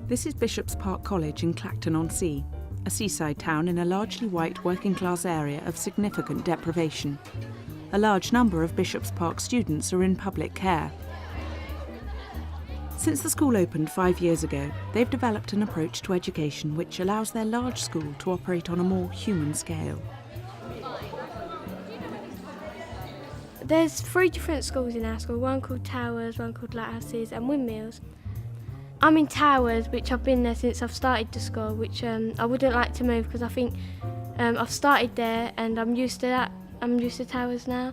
This is Bishop's Park College in Clacton-on-Sea, a seaside town in a largely white working-class area of significant deprivation. A large number of Bishop's Park students are in public care. Since the school opened 5 years ago, they've developed an approach to education which allows their large school to operate on a more human scale. There's 3 different schools in our school, one called Towers, one called Lighthouses and Windmills. I'm in Towers, which I've been there since I've started the school, which I wouldn't like to move because I think I've started there and I'm used to that. I'm used to Towers now.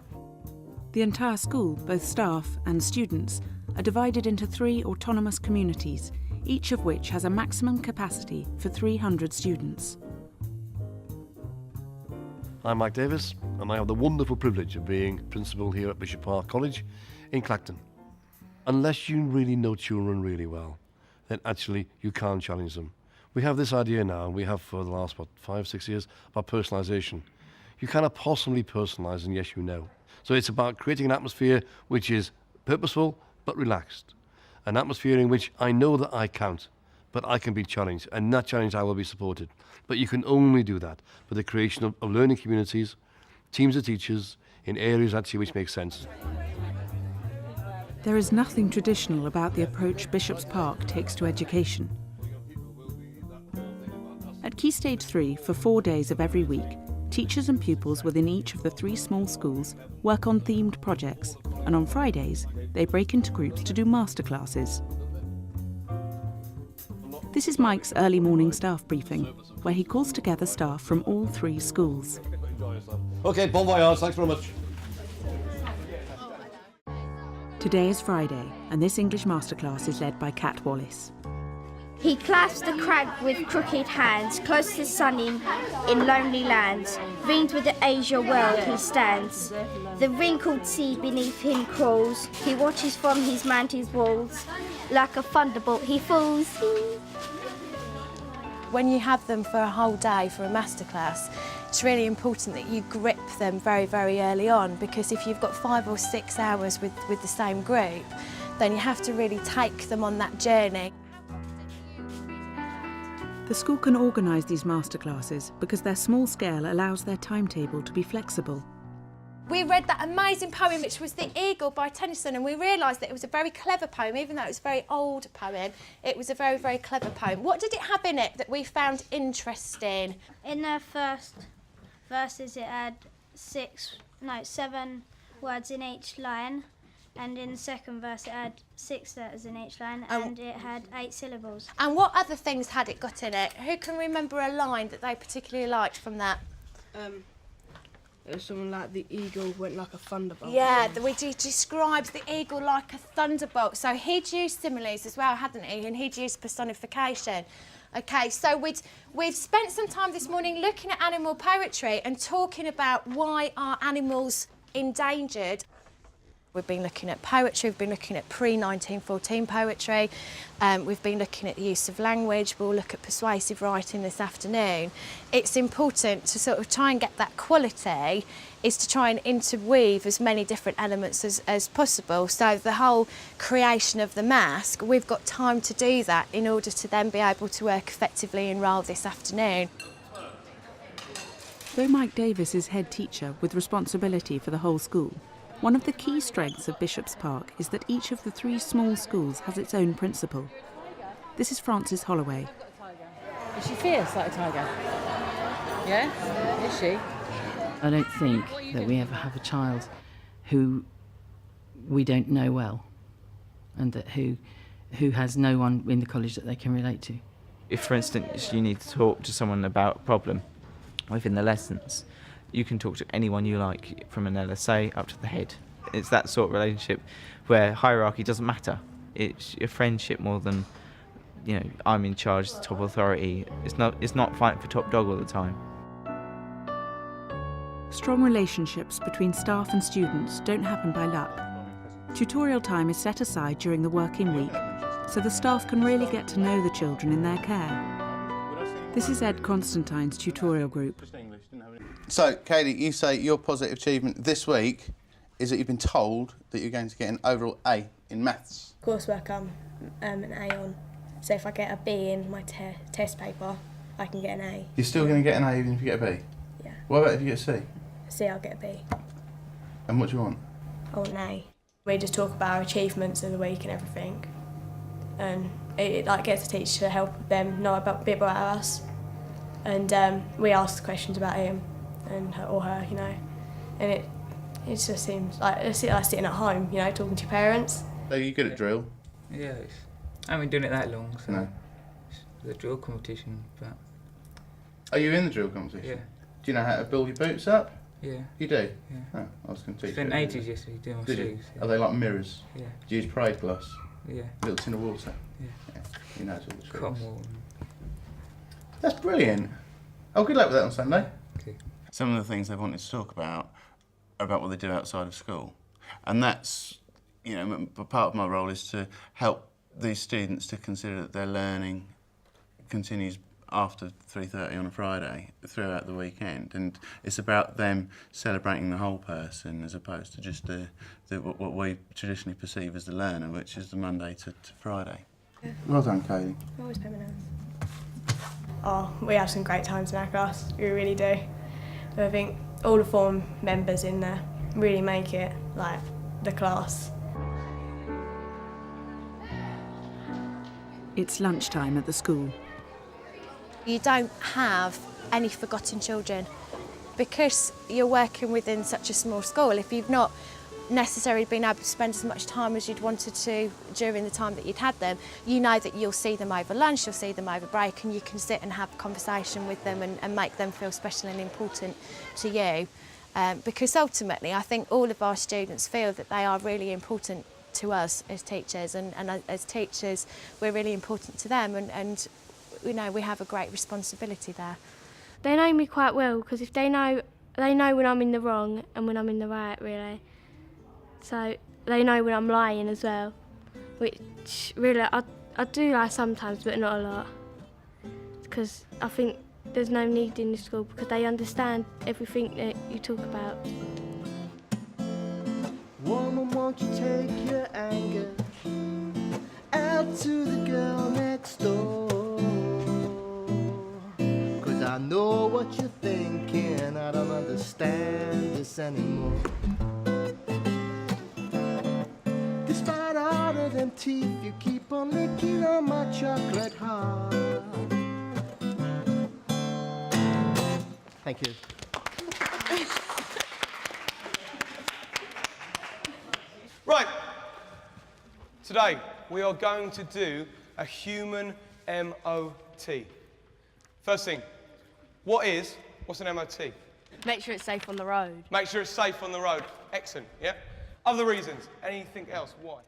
The entire school, both staff and students, are divided into 3 autonomous communities, each of which has a maximum capacity for 300 students. I'm Mike Davies, and I have the wonderful privilege of being principal here at Bishop Park College in Clacton. Unless you really know children really well, then actually you can't challenge them. We have this idea now, and we have for the last, 5, 6 years, about personalisation. You cannot possibly personalise unless you know. So it's about creating an atmosphere which is purposeful but relaxed. An atmosphere in which I know that I count, but I can be challenged, and that challenge I will be supported. But you can only do that with the creation of learning communities, teams of teachers, in areas actually which make sense. There is nothing traditional about the approach Bishop's Park takes to education. At Key Stage 3, for 4 days of every week, teachers and pupils within each of the 3 small schools work on themed projects, and on Fridays, they break into groups to do masterclasses. This is Mike's early morning staff briefing, where he calls together staff from all 3 schools. OK, bon voyage, thanks very much. Today is Friday, and this English masterclass is led by Kat Wallace. He clasps the crag with crooked hands, close to sunny in lonely lands. Ringed with the azure world he stands. The wrinkled sea beneath him crawls. He watches from his mantled walls. Like a thunderbolt he falls. When you have them for a whole day for a masterclass, it's really important that you grip them very, very early on, because if you've got 5 or 6 hours with the same group, then you have to really take them on that journey. The school can organise these masterclasses because their small scale allows their timetable to be flexible. We read that amazing poem, which was The Eagle by Tennyson, and we realised that it was a very clever poem. Even though it was a very old poem, it was a very, very clever poem. What did it have in it that we found interesting? In the first verses it had 7 words in each line, and in the second verse it had 6 letters in each line, and it had 8 syllables. And what other things had it got in it? Who can remember a line that they particularly liked from that? It was something like the eagle went like a thunderbolt. Yeah, we described the eagle like a thunderbolt. So he'd used similes as well, hadn't he? And he'd used personification. OK, so we've spent some time this morning looking at animal poetry and talking about why are animals endangered. We've been looking at poetry, we've been looking at pre-1914 poetry, we've been looking at the use of language, we'll look at persuasive writing this afternoon. It's important to sort of try and get that quality, is to try and interweave as many different elements as possible. So the whole creation of the mask, we've got time to do that in order to then be able to work effectively in role this afternoon. Though Mike Davies is head teacher with responsibility for the whole school, one of the key strengths of Bishop's Park is that each of the 3 small schools has its own principal. This is Frances Holloway. Is she fierce like a tiger? Yeah? Is she? I don't think that we ever have a child who we don't know well, and that who has no one in the college that they can relate to. If, for instance, you need to talk to someone about a problem within the lessons, you can talk to anyone you like, from an LSA up to the head. It's that sort of relationship where hierarchy doesn't matter. It's a friendship more than, I'm in charge, the top authority. It's not fighting for top dog all the time. Strong relationships between staff and students don't happen by luck. Tutorial time is set aside during the working week, so the staff can really get to know the children in their care. This is Ed Constantine's tutorial group. So, Katie, you say your positive achievement this week is that you've been told that you're going to get an overall A in maths. Coursework I'm an A on. So if I get a B in my test paper, I can get an A. You're still going to get an A even if you get a B? Yeah. What about if you get a C? C, I'll get a B. And what do you want? I want an A. We just talk about our achievements of the week and everything. And it like gets the teacher to help them know a bit about us. And we ask questions about him and or her, you know. And it just seems like it's like sitting at home, you know, talking to your parents. Are you good at drill? Yeah, I haven't been doing it that long, so No. the drill competition, but Are you in the drill competition? yeah, Do you know how to build your boots up? yeah. You do? Yeah. Oh, I was going to teach Spent you. ages yesterday doing my Did you? sleeves. Are they like mirrors? Yeah, Do you use parade glass? yeah. Little tin of water? Yeah. You know it's all the tricks. Cotton wool. That's brilliant. Oh, good luck with that on Sunday. Okay. Some of the things they wanted to talk about are about what they do outside of school. And that's, you know, part of my role is to help these students to consider that their learning continues after 3:30 on a Friday throughout the weekend, and it's about them celebrating the whole person as opposed to just what we traditionally perceive as the learner, which is the Monday to Friday. Yeah. Well done, Katie. I always pay my nails. Oh, we have some great times in our class, we really do. I think all the form members in there really make it like the class. It's lunchtime at the school. You don't have any forgotten children because you're working within such a small school. If you've not necessarily been able to spend as much time as you'd wanted to during the time that you'd had them, you know that you'll see them over lunch, you'll see them over break, and you can sit and have a conversation with them and make them feel special and important to you. Because ultimately I think all of our students feel that they are really important to us as teachers, and as teachers we're really important to them, and you know, we have a great responsibility there. They know me quite well because if they know when I'm in the wrong and when I'm in the right, really. So they know when I'm lying as well, which really I do lie sometimes, but not a lot, because I think there's no need in the school because they understand everything that you talk about. Woman, won't you take your anger out to the girl next door? 'Cause I know what you're thinking, I don't understand this anymore. Despite all of them teeth, you keep on licking on my chocolate heart. Thank you. Right, today we are going to do a human MOT. First thing, what's an MOT? Make sure it's safe on the road. Make sure it's safe on the road. Excellent, yeah? Other reasons, anything else, why?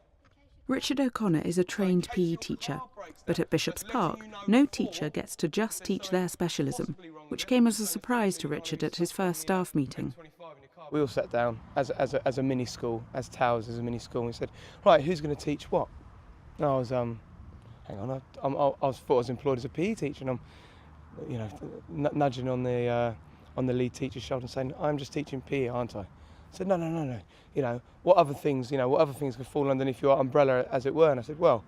Richard O'Connor is a trained PE teacher, but at Bishop's Park, no teacher gets to just teach their specialism, which came as a surprise to Richard at his first staff meeting. We all sat down as a mini school, as Towers as a mini school, and we said, right, who's going to teach what? And I was, hang on, I thought I was employed as a PE teacher, and I'm, you know, nudging on the lead teacher's shoulder and saying, I'm just teaching PE, aren't I? I said, no. You know, what other things could fall underneath your umbrella, as it were? And I said, well,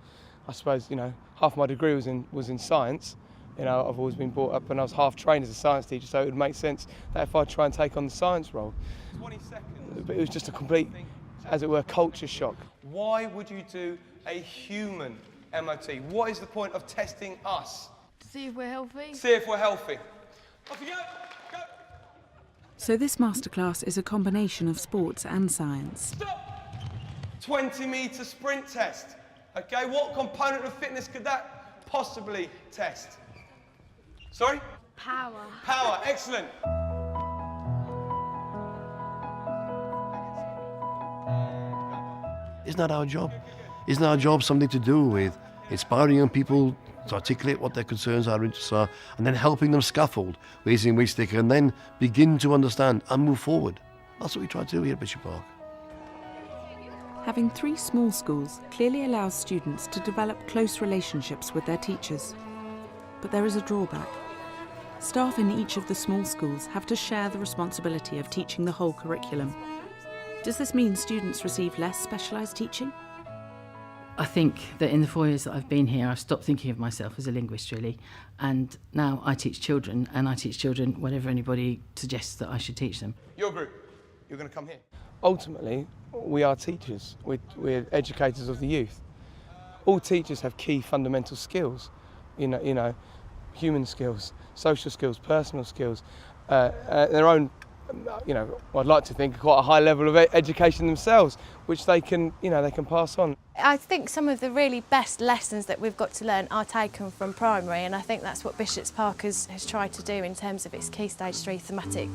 I suppose, you know, half my degree was in science. You know, I've always been brought up and I was half trained as a science teacher, so it would make sense that if I try and take on the science role. 20 seconds. But it was just a complete, as it were, culture shock. Why would you do a human MOT? What is the point of testing us? To see if we're healthy. See if we're healthy. Off you go. Go. So this masterclass is a combination of sports and science. Stop. 20-metre sprint test. Okay, what component of fitness could that possibly test? Sorry? Power. Power, excellent. Isn't that our job? Isn't our job something to do with inspiring young people to articulate what their concerns are, interests are, and then helping them scaffold ways in which they can then begin to understand and move forward? That's what we try to do here at Bishop Park. Having 3 small schools clearly allows students to develop close relationships with their teachers. But there is a drawback. Staff in each of the small schools have to share the responsibility of teaching the whole curriculum. Does this mean students receive less specialised teaching? I think that in the 4 years that I've been here, I've stopped thinking of myself as a linguist, really. And now I teach children, and I teach children whatever anybody suggests that I should teach them. Your group, you're going to come here. Ultimately, we are teachers. We're educators of the youth. All teachers have key fundamental skills, you know, human skills, social skills, personal skills, their own, I'd like to think quite a high level of education themselves, which they can pass on. I think some of the really best lessons that we've got to learn are taken from primary, and I think that's what Bishops Park has tried to do in terms of its Key Stage 3 thematic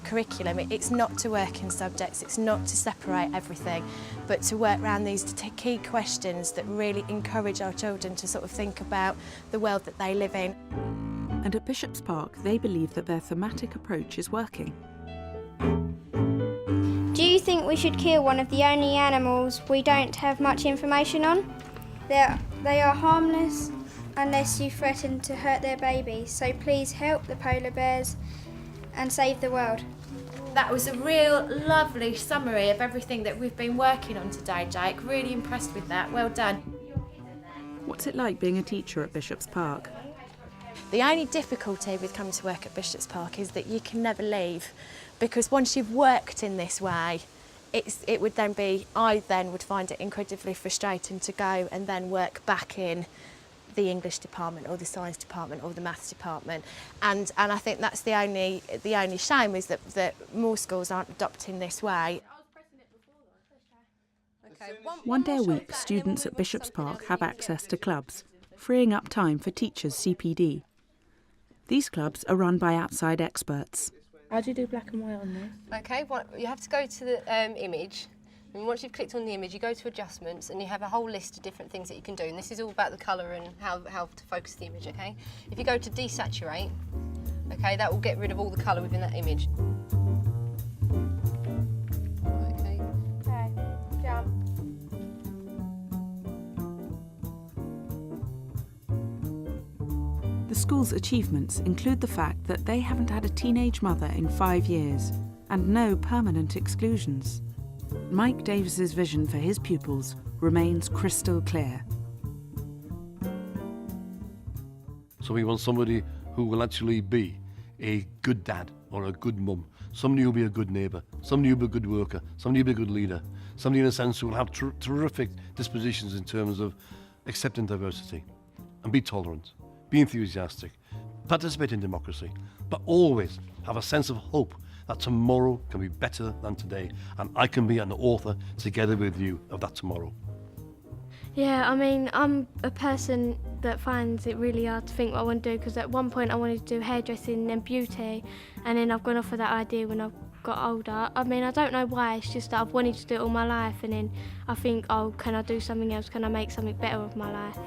curriculum. It's not to work in subjects, it's not to separate everything, but to work around these key questions that really encourage our children to sort of think about the world that they live in. And at Bishops Park, they believe that their thematic approach is working. Do you think we should kill one of the only animals we don't have much information on? They are harmless unless you threaten to hurt their babies, so please help the polar bears and save the world. That was a real lovely summary of everything that we've been working on today, Jake. Really impressed with that. Well done. What's it like being a teacher at Bishops Park? The only difficulty with coming to work at Bishops Park is that you can never leave, because once you've worked in this way, I would find it incredibly frustrating to go and then work back in the English department or the science department or the maths department, and I think that's the only shame, is that more schools aren't adopting this way. One day a week, students at Bishops Park have access to clubs, freeing up time for teachers' CPD. These clubs are run by outside experts. How do you do black and white on this? Okay, you have to go to the image, and once you've clicked on the image, you go to adjustments, and you have a whole list of different things that you can do, and this is all about the colour and how to focus the image, okay? If you go to desaturate, okay, that will get rid of all the colour within that image. Okay. Okay, jump. The school's achievements include the fact that they haven't had a teenage mother in 5 years and no permanent exclusions. Mike Davies' vision for his pupils remains crystal clear. So we want somebody who will actually be a good dad or a good mum, somebody who will be a good neighbour, somebody who will be a good worker, somebody who will be a good leader, somebody in a sense who will have terrific dispositions in terms of accepting diversity and be tolerant. Be enthusiastic, participate in democracy, but always have a sense of hope that tomorrow can be better than today, and I can be an author together with you of that tomorrow. Yeah, I mean, I'm a person that finds it really hard to think what I want to do, because at one point I wanted to do hairdressing and beauty, and then I've gone off of that idea when I've got older. I mean, I don't know why, it's just that I've wanted to do it all my life, and then I think, oh, can I do something else? Can I make something better of my life?